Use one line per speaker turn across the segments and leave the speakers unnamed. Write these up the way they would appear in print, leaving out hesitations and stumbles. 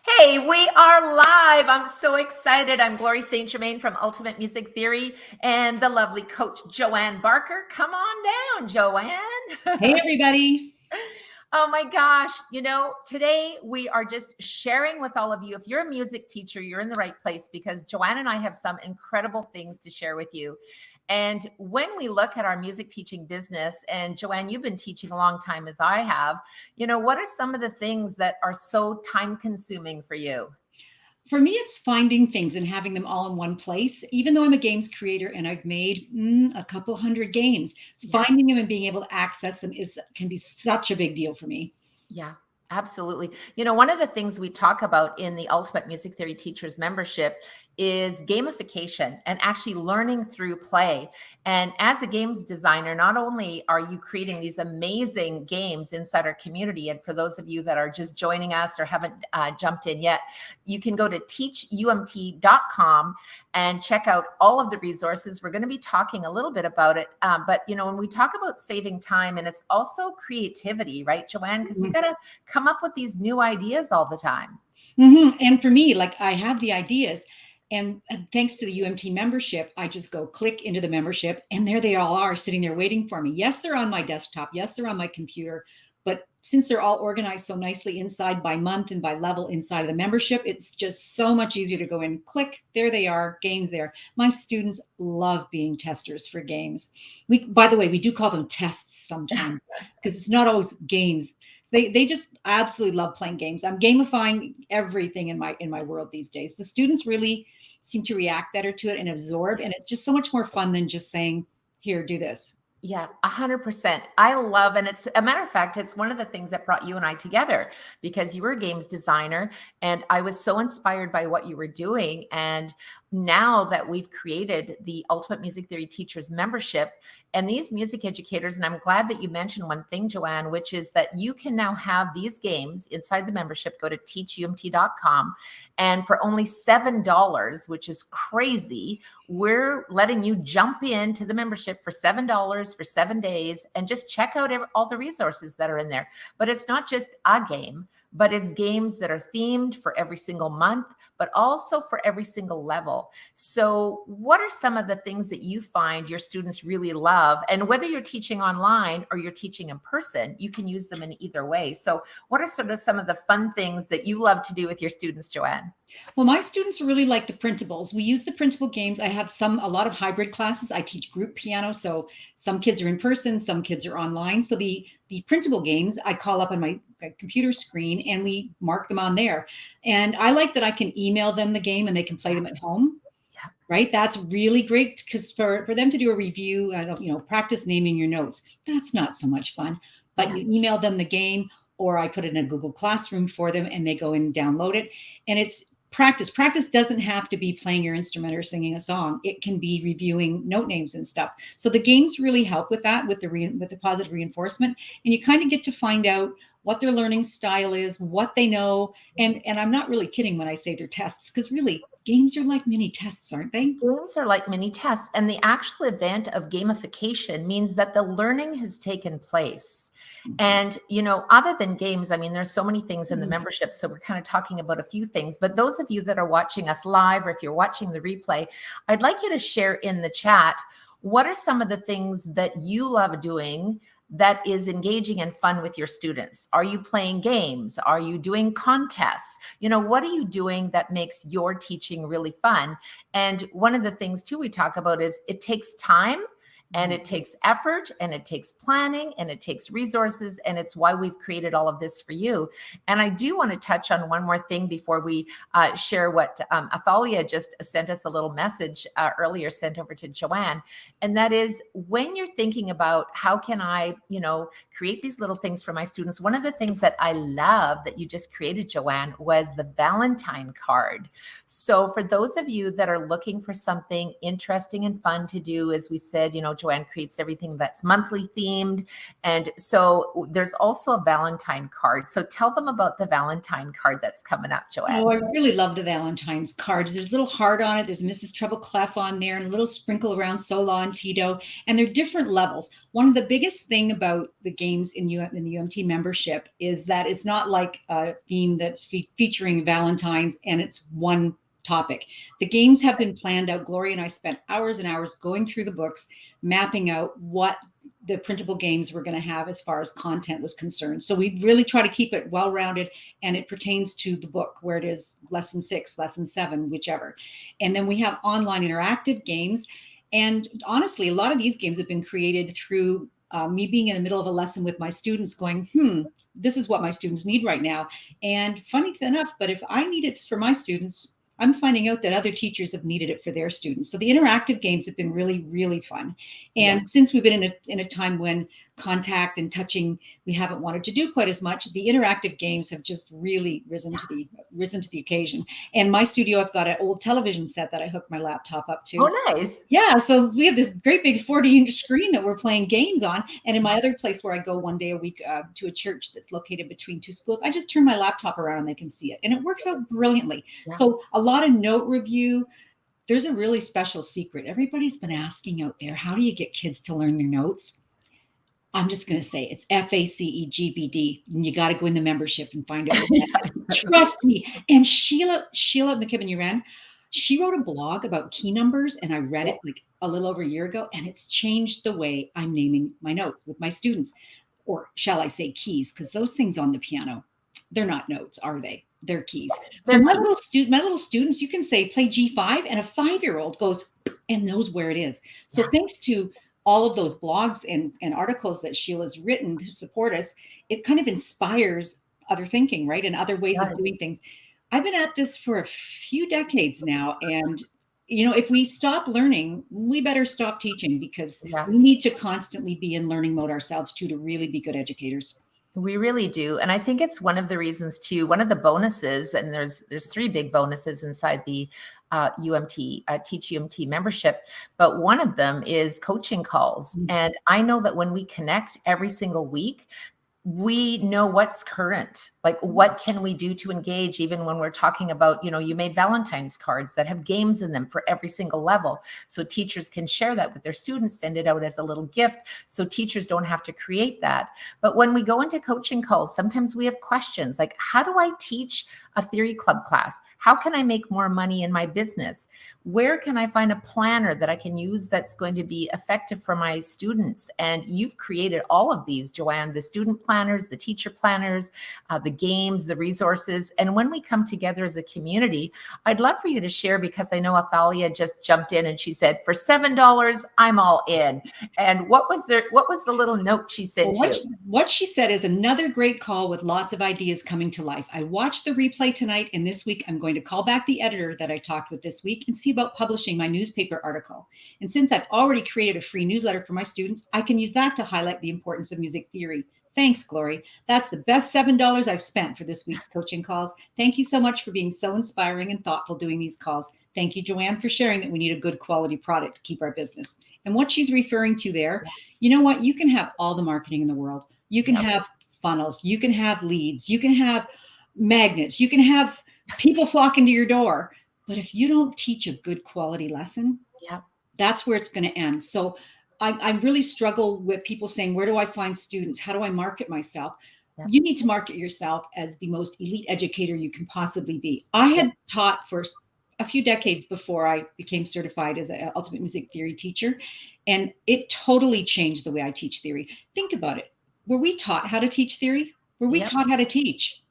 Hey, we are live. I'm so excited. I'm Glory St. Germain from Ultimate Music Theory and the lovely coach Joanne Barker. Come on down,
Hey,
Joanne.
everybody.
Oh my gosh. Today we are just sharing with all of you. If you're a music teacher, you're in the right place because Joanne and I have some incredible things to share with you. And when we look at our music teaching business, and Joanne, you've been teaching a long time as I have, what are some of the things that are so time consuming for you?
For me, it's finding things and having them all in one place. Even though I'm a games creator and I've made a couple hundred games,
Yeah.
finding them and being able to access them can be such a big deal for me.
Yeah, absolutely. One of the things we talk about in the Ultimate Music Theory Teachers membership is gamification and actually learning through play. And as a games designer, not only are you creating these amazing games inside our community, and for those of you that are just joining us or haven't jumped in yet, you can go to teachumt.com and check out all of the resources. We're going to be talking a little bit about it. But when we talk about saving time, and it's also creativity, right, Joanne? Because we got to come up with these new ideas all the time.
And for me, like I have the ideas. And thanks to the UMT membership, I just go click into the membership and there they all are sitting there waiting for me. Yes, they're on my desktop. Yes, they're on my computer. But since they're all organized so nicely inside by month and by level inside of the membership, it's just so much easier to go in, click, there they are, games there. My students love being testers for games. By the way, we do call them tests sometimes because it's not always games. They just absolutely love playing games. I'm gamifying everything in my world these days. The students really seem to react better to it and absorb, and it's just so much more fun than just saying, "Here, do this."
Yeah, 100%. I love, and it's a matter of fact, it's one of the things that brought you and I together because you were a games designer and I was so inspired by what you were doing. And now that we've created the Ultimate Music Theory Teachers membership and these music educators, and I'm glad that you mentioned one thing, Joanne, which is that you can now have these games inside the membership. Go to teachumt.com. And for only $7, which is crazy, we're letting you jump into the membership for $7 for 7 days and just check out all the resources that are in there. But it's not just a game, but it's games that are themed for every single month, but also for every single level. So what are some of the things that you find your students really love? And whether you're teaching online or you're teaching in person, you can use them in either way. So what are sort of some of the fun things that you love to do with your students, Joanne?
Well, my students really like the printables. We use the printable games. I have a lot of hybrid classes. I teach group piano, so some kids are in person, some kids are online. So the printable games I call up on my computer screen and we mark them on there. And I like that I can email them the game and they can play them at home.
Yeah.
Right? That's really great because for them to do a review, practice naming your notes, that's not so much fun. But
Yeah.
you email them the game or I put it in a Google Classroom for them and they go in and download it. And it's practice. Practice doesn't have to be playing your instrument or singing a song. It can be reviewing note names and stuff. So the games really help with that, with the positive reinforcement, and you kind of get to find out what their learning style is, what they know, and I'm not really kidding when I say they're tests, because really games are like mini tests, aren't they?
Games are like mini tests, and the actual event of gamification means that the learning has taken place. And, other than games, I mean, there's so many things in the membership. So we're kind of talking about a few things. But those of you that are watching us live, or if you're watching the replay, I'd like you to share in the chat, what are some of the things that you love doing that is engaging and fun with your students? Are you playing games? Are you doing contests? What are you doing that makes your teaching really fun? And one of the things too we talk about is it takes time and it takes effort and it takes planning and it takes resources. And it's why we've created all of this for you. And I do want to touch on one more thing before we share what Athalia just sent us a little message earlier, sent over to Joanne. And that is when you're thinking about how can I, create these little things for my students. One of the things that I love that you just created, Joanne, was the Valentine card. So for those of you that are looking for something interesting and fun to do, as we said, Joanne creates everything that's monthly themed. And so there's also a Valentine card. So tell them about the Valentine card that's coming up, Joanne.
Oh, I really love the Valentine's cards. There's a little heart on it. There's Mrs. Treble Clef on there and a little sprinkle around Sola and Tito. And they're different levels. One of the biggest thing about the games in the UMT membership is that it's not like a theme that's featuring Valentine's and it's one topic. The games have been planned out. Gloria and I spent hours and hours going through the books, mapping out what the printable games we're going to have as far as content was concerned. So we really try to keep it well-rounded, and it pertains to the book where it is lesson 6, lesson 7, whichever. And then we have online interactive games. And honestly, a lot of these games have been created through me being in the middle of a lesson with my students going, this is what my students need right now. And funny enough, but if I need it for my students, I'm finding out that other teachers have needed it for their students. So the interactive games have been really, really fun. And since we've been in a time when contact and touching, we haven't wanted to do quite as much, the interactive games have just really risen to the occasion. And my studio, I've got an old television set that I hooked my laptop up to.
Oh, nice.
Yeah, so we have this great big 40-inch screen that we're playing games on. And in my other place where I go one day a week to a church that's located between 2 schools, I just turn my laptop around and they can see it. And it works out brilliantly. Yeah. So a lot of note review. There's a really special secret. Everybody's been asking out there, how do you get kids to learn their notes? I'm just going to say it's FACEGBD, and you got to go in the membership and find out. Trust me. And Sheila McKibben-Uran, she wrote a blog about key numbers, and I read it like a little over a year ago, and it's changed the way I'm naming my notes with my students, or shall I say keys, because those things on the piano, they're not notes, are they? They're keys. So my little students, you can say play G5, and a 5-year-old goes and knows where it is. So thanks to all of those blogs and articles that Sheila's written to support us, it kind of inspires other thinking, right? And other ways of doing things. I've been at this for a few decades now. And, you know, if we stop learning, we better stop teaching, because we need to constantly be in learning mode ourselves too, to really be good educators.
We really do. And I think it's one of the reasons too, one of the bonuses, and there's 3 big bonuses inside the UMT, Teach UMT membership, but one of them is coaching calls. And I know that when we connect every single week, we know what's current, like what can we do to engage, even when we're talking about, you know, you made Valentine's cards that have games in them for every single level. So teachers can share that with their students, send it out as a little gift. So teachers don't have to create that. But when we go into coaching calls, sometimes we have questions like, how do I teach a theory club class? How can I make more money in my business? Where can I find a planner that I can use that's going to be effective for my students? And you've created all of these, Joanne, the student planners, the teacher planners, the games, the resources. And when we come together as a community, I'd love for you to share, because I know Athalia just jumped in and she said, for $7, I'm all in. And what was the little note she said to you?
What she said is another great call with lots of ideas coming to life. I watched the replay tonight, and this week I'm going to call back the editor that I talked with this week and see about publishing my newspaper article. And since I've already created a free newsletter for my students, I can use that to highlight the importance of music theory. Thanks, Glory. That's the best $7 I've spent for this week's coaching calls. Thank you so much for being so inspiring and thoughtful doing these calls. Thank you, Joanne, for sharing that we need a good quality product to keep our business. And what she's referring to there, you know what? You can have all the marketing in the world. You can have funnels. You can have leads. You can have magnets. You can have people flocking to your door. But if you don't teach a good quality lesson, that's where it's going to end. So I really struggle with people saying, where do I find students? How do I market myself? You need to market yourself as the most elite educator you can possibly be. I had taught for a few decades before I became certified as an ultimate music theory teacher, and it totally changed the way I teach theory. Think about it. Were we taught how to teach theory? Were we taught how to teach?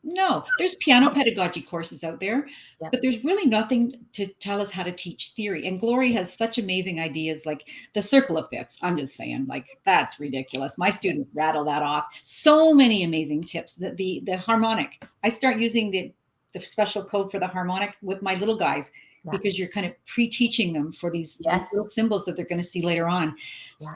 No, there's piano pedagogy courses out there, but there's really nothing to tell us how to teach theory. And Glory has such amazing ideas, like the circle of fifths. I'm just saying, like, that's ridiculous. My students rattle that off. So many amazing tips. The harmonic. I start using the special code for the harmonic with my little guys, because you're kind of pre-teaching them for these little symbols that they're going to see later on.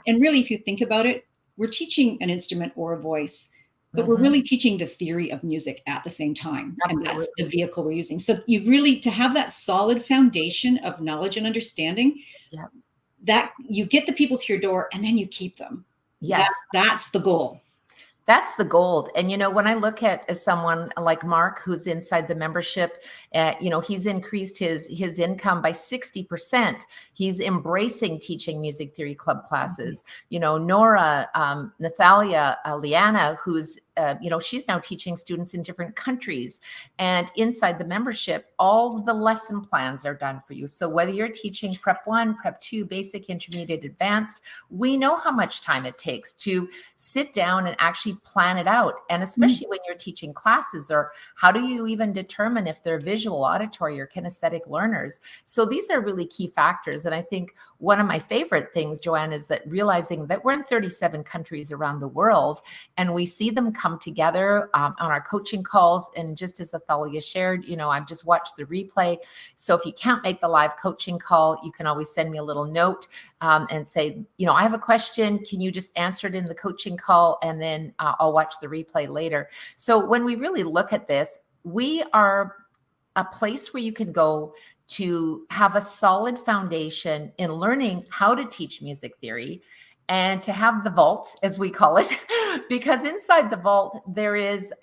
And really, if you think about it, we're teaching an instrument or a voice, but we're really teaching the theory of music at the same time. And that's the vehicle we're using. So you really, to have that solid foundation of knowledge and understanding, that you get the people to your door and then you keep them.
Yes.
That's the goal.
That's the gold. And, when I look at someone like Mark, who's inside the membership, he's increased his income by 60%. He's embracing teaching music theory club classes. Nora, Nathalia, Liana, who's, she's now teaching students in different countries. And inside the membership, all the lesson plans are done for you. So whether you're teaching prep 1, prep 2, basic, intermediate, advanced, we know how much time it takes to sit down and actually plan it out. And especially when you're teaching classes, or how do you even determine if they're visual, auditory, or kinesthetic learners? So these are really key factors. And I think one of my favorite things, Joanne, is that realizing that we're in 37 countries around the world, and we see them come together on our coaching calls. And just as Athalia shared, I've just watched the replay. So if you can't make the live coaching call, you can always send me a little note and say, I have a question. Can you just answer it in the coaching call? And then I'll watch the replay later. So when we really look at this, we are a place where you can go to have a solid foundation in learning how to teach music theory, and to have the vault, as we call it, because inside the vault, there is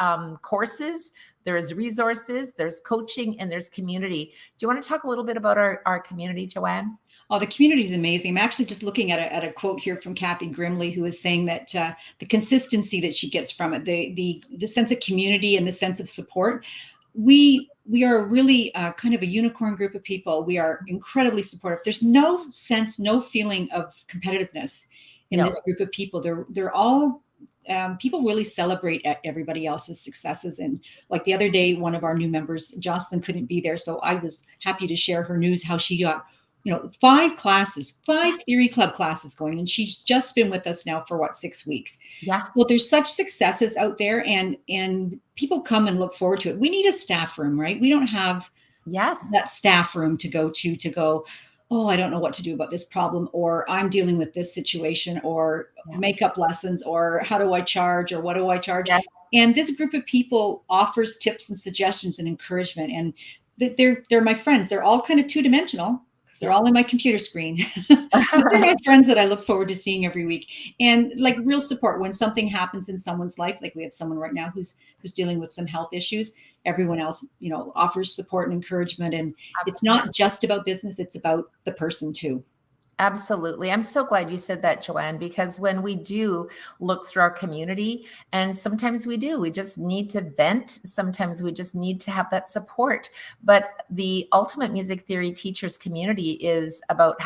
courses, there is resources, there's coaching, and there's community. Do you want to talk a little bit about our community, Joanne?
Oh, the community is amazing. I'm actually just looking at a quote here from Kathy Grimley, who is saying that the consistency that she gets from it, the sense of community and the sense of support. We are really kind of a unicorn group of people. We are incredibly supportive. There's no feeling of competitiveness in this group of people. They're all people really celebrate everybody else's successes. And like the other day, one of our new members, Jocelyn, couldn't be there, so I was happy to share her news, how she got 5 theory club classes going, and she's just been with us now for 6 weeks.
Yeah.
Well, there's such successes out there, and people come and look forward to it. We need a staff room, right? We don't have that staff room to go, oh, I don't know what to do about this problem, or I'm dealing with this situation, or makeup lessons, or how do I charge, or what do I charge?
Yes.
And this group of people offers tips and suggestions and encouragement, and they're my friends. They're all kind of two-dimensional, because they're all in my computer screen. They're my friends that I look forward to seeing every week, and like real support when something happens in someone's life. Like we have someone right now who's dealing with some health issues. Everyone else, offers support and encouragement, and it's not just about business; it's about the person too.
Absolutely. I'm so glad you said that, Joanne, because when we do look through our community, and sometimes we just need to vent. Sometimes we just need to have that support. But the Ultimate Music Theory Teachers community is about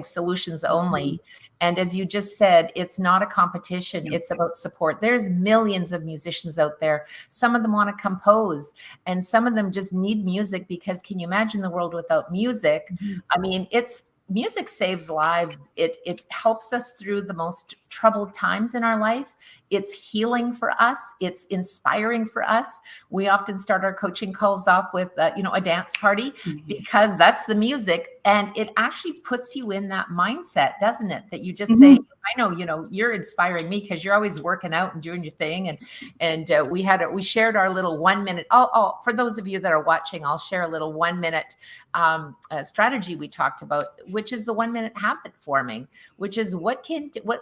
#solutions only. And as you just said, it's not a competition. It's about support. There's millions of musicians out there. Some of them want to compose, and some of them just need music, because can you imagine the world without music? I mean, music saves lives. It helps us through the most troubled times in our life. It's healing for us. It's inspiring for us. We often start our coaching calls off with, a dance party, because that's the music. And it actually puts you in that mindset, doesn't it? That you just say, I know, you're inspiring me because you're always working out and doing your thing. And we shared our little 1 minute. For those of you that are watching, I'll share a little 1 minute strategy we talked about, which is the 1 minute habit forming, which is what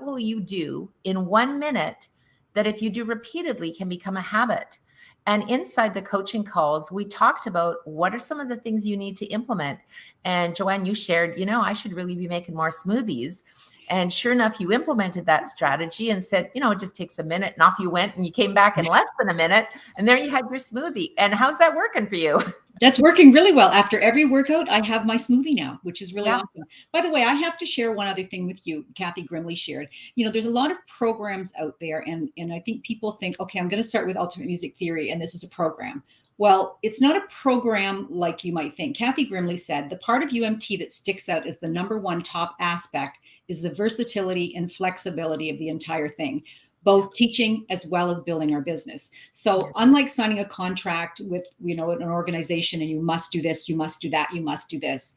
will you do in 1 minute that if you do repeatedly can become a habit. And inside the coaching calls, we talked about what are some of the things you need to implement. And Joanne, you shared, I should really be making more smoothies. And sure enough, you implemented that strategy and said, it just takes a minute, and off you went, and you came back in less than a minute, and there you had your smoothie. And how's that working for you?
That's working really well. After every workout, I have my smoothie now, which is really awesome. By the way, I have to share one other thing with you. Kathy Grimley shared, there's a lot of programs out there, and I think people think, okay, I'm going to start with Ultimate Music Theory, and this is a program. Well, it's not a program like you might think. Kathy Grimley said, the part of UMT that sticks out as the #1 top aspect is the versatility and flexibility of the entire thing, both teaching as well as building our business. So unlike signing a contract with, an organization, and you must do this, you must do that, you must do this,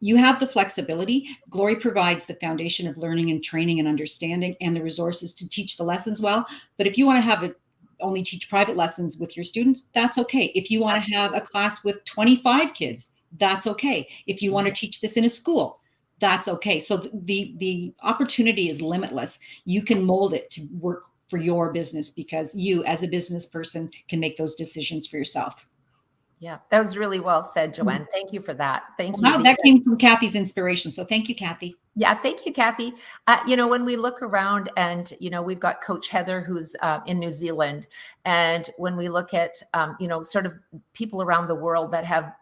you have the flexibility. Glory provides the foundation of learning and training and understanding, and the resources to teach the lessons well. But if you want to only teach private lessons with your students, that's okay. If you want to have a class with 25 kids, that's okay. If you want to teach this in a school, that's okay. So the opportunity is limitless. You can mold it to work for your business because you, as a business person, can make those decisions for yourself.
Yeah, that was really well said,
Mhm.
Joanne. Thank you for that. Thank you.
Well, that came from Kathy's inspiration. So thank you, Kathy.
Yeah, thank you, Kathy. When we look around and, we've got Coach Heather, who's in New Zealand. And when we look at, sort of people around the world that have,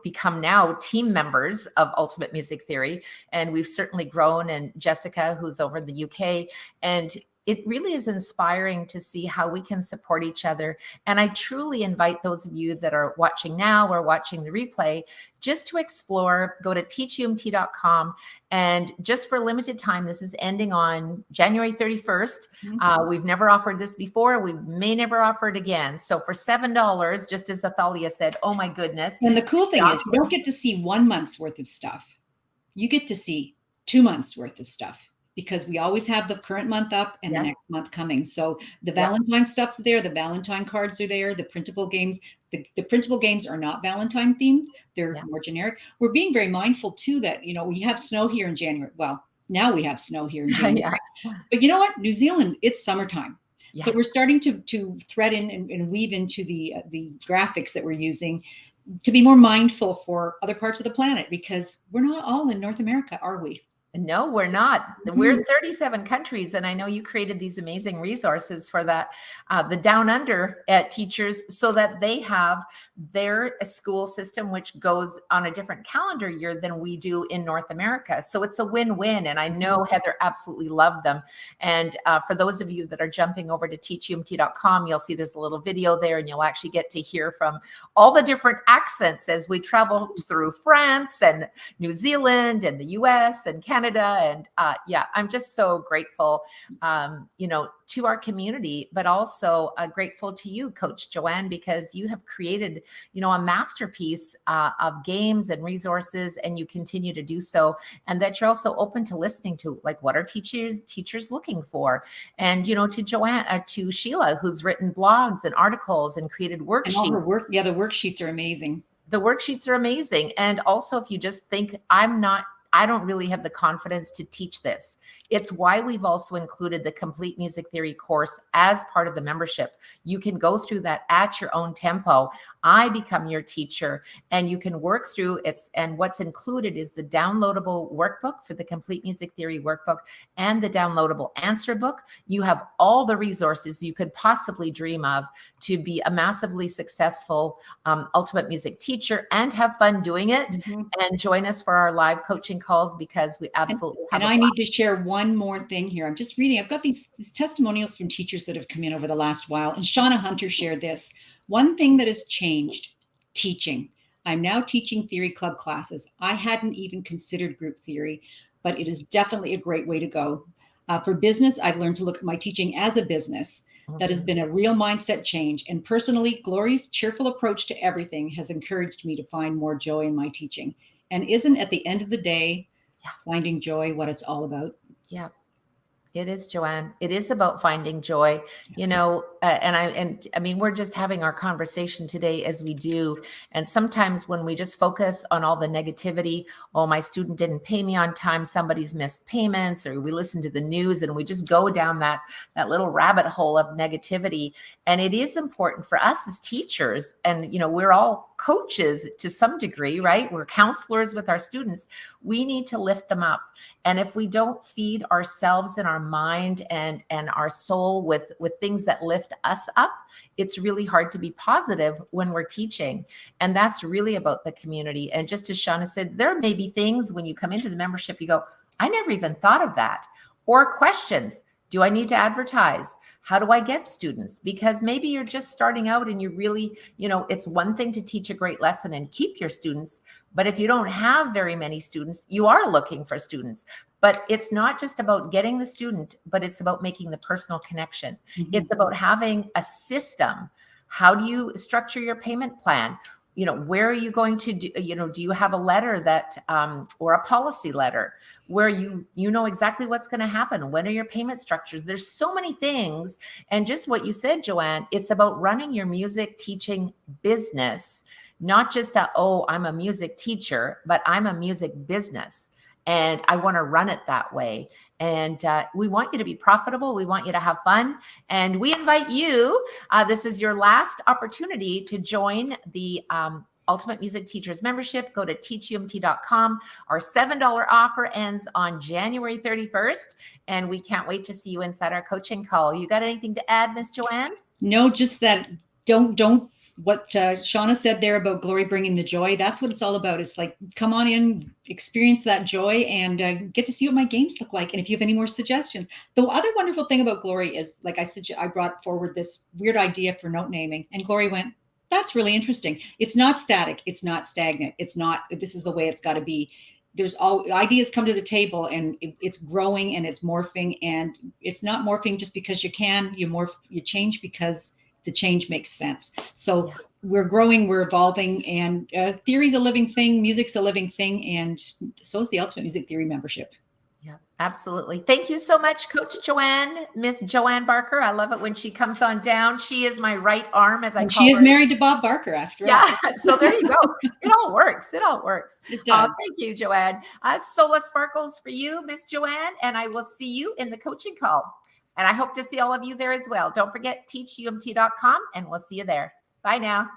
become now team members of Ultimate Music Theory. And we've certainly grown, and Jessica, who's over in the UK. And it really is inspiring to see how we can support each other. And I truly invite those of you that are watching now or watching the replay just to explore, go to teachumt.com. And just for a limited time, this is ending on January 31st. We've never offered this before. We may never offer it again. So for $7, just as Athalia said, oh my goodness.
And the cool thing is you don't get to see 1 month's worth of stuff. You get to see 2 months worth of stuff, because we always have the current month up and the next month coming. So the Valentine stuff's there. The Valentine cards are there. The printable games. The printable games are not Valentine themed. They're more generic. We're being very mindful too that, we have snow here in January. Well, now we have snow here in January. But you know what? New Zealand, it's summertime. Yes. So we're starting to thread in and weave into the graphics that we're using to be more mindful for other parts of the planet, because we're not all in North America, are we?
No, we're not. We're in 37 countries. And I know you created these amazing resources for that, the down under teachers, so that they have their school system, which goes on a different calendar year than we do in North America. So it's a win-win. And I know Heather absolutely loved them. And for those of you that are jumping over to teachumt.com, you'll see there's a little video there, and you'll actually get to hear from all the different accents as we travel through France and New Zealand and the US and Canada. And I'm just so grateful, to our community, but also grateful to you, Coach Joanne, because you have created, a masterpiece of games and resources, and you continue to do so. And that you're also open to listening to, like, what are teachers looking for? And, to Joanne, to Sheila, who's written blogs and articles and created worksheets. And all
her work, the worksheets are amazing.
The worksheets are amazing. And also, if you just think, I don't really have the confidence to teach this. It's why we've also included the Complete Music Theory course as part of the membership. You can go through that at your own tempo. I become your teacher, and you can work through it. And what's included is the downloadable workbook for the Complete Music Theory workbook and the downloadable answer book. You have all the resources you could possibly dream of to be a massively successful ultimate music teacher and have fun doing it. And join us for our live coaching calls, because we absolutely have.
And I need to share one more thing here. I'm just reading. I've got these testimonials from teachers that have come in over the last while. And Shauna Hunter shared this. One thing that has changed: teaching. I'm now teaching theory club classes. I hadn't even considered group theory, but it is definitely a great way to go. For business, I've learned to look at my teaching as a business. That has been a real mindset change. And personally, Glory's cheerful approach to everything has encouraged me to find more joy in my teaching. And isn't, at the end of the day, finding joy what it's all about?
Yeah, it is, Joanne. It is about finding joy, we're just having our conversation today as we do. And sometimes when we just focus on all the negativity, oh, my student didn't pay me on time, somebody's missed payments, or we listen to the news and we just go down that little rabbit hole of negativity. And it is important for us as teachers, and, we're all coaches to some degree, right? We're counselors with our students. We need to lift them up. And if we don't feed ourselves and our mind and our soul with things that lift us up, it's really hard to be positive when we're teaching. And that's really about the community. And just as Shauna said, there may be things when you come into the membership, you go, I never even thought of that. Or questions. Do I need to advertise? How do I get students? Because maybe you're just starting out and you really, it's one thing to teach a great lesson and keep your students. But if you don't have very many students, you are looking for students. But it's not just about getting the student, but it's about making the personal connection. It's about having a system. How do you structure your payment plan? Where are you going to do, do you have a letter that, or a policy letter where you know exactly what's going to happen? When are your payment structures? There's so many things. And just what you said, Joanne, it's about running your music teaching business, not just I'm a music teacher, but I'm a music business. and I want to run it that way. And we want you to be profitable. We want you to have fun. And we invite you, this is your last opportunity to join the Ultimate Music Teachers membership. Go to teachumt.com. Our $7 offer ends on January 31st. And we can't wait to see you inside our coaching call. You got anything to add, Miss Joanne?
No, just that don't what Shauna said there about Glory bringing the joy. That's what it's all about. It's like, come on in, experience that joy, and get to see what my games look like. And if you have any more suggestions, the other wonderful thing about Glory is, like I said, I brought forward this weird idea for note naming, and Glory went, that's really interesting. It's not static. It's not stagnant. It's not, this is the way it's got to be. There's all ideas come to the table, and it's growing and it's morphing, and it's not morphing just because you can. You morph, you change because the change makes sense. So we're growing, we're evolving, and theory's a living thing, music's a living thing, and so is the Ultimate Music Theory membership.
Yeah, absolutely. Thank you so much, Coach Joanne, Miss Joanne Barker. I love it when she comes on down. She is my right arm, as I call her.
She is married to Bob Barker, after all.
Yeah, so there you go. It all works. It all works.
It does.
Thank you, Joanne. Sola Sparkles for you, Miss Joanne, and I will see you in the coaching call. And I hope to see all of you there as well. Don't forget, teachumt.com, and we'll see you there. Bye now.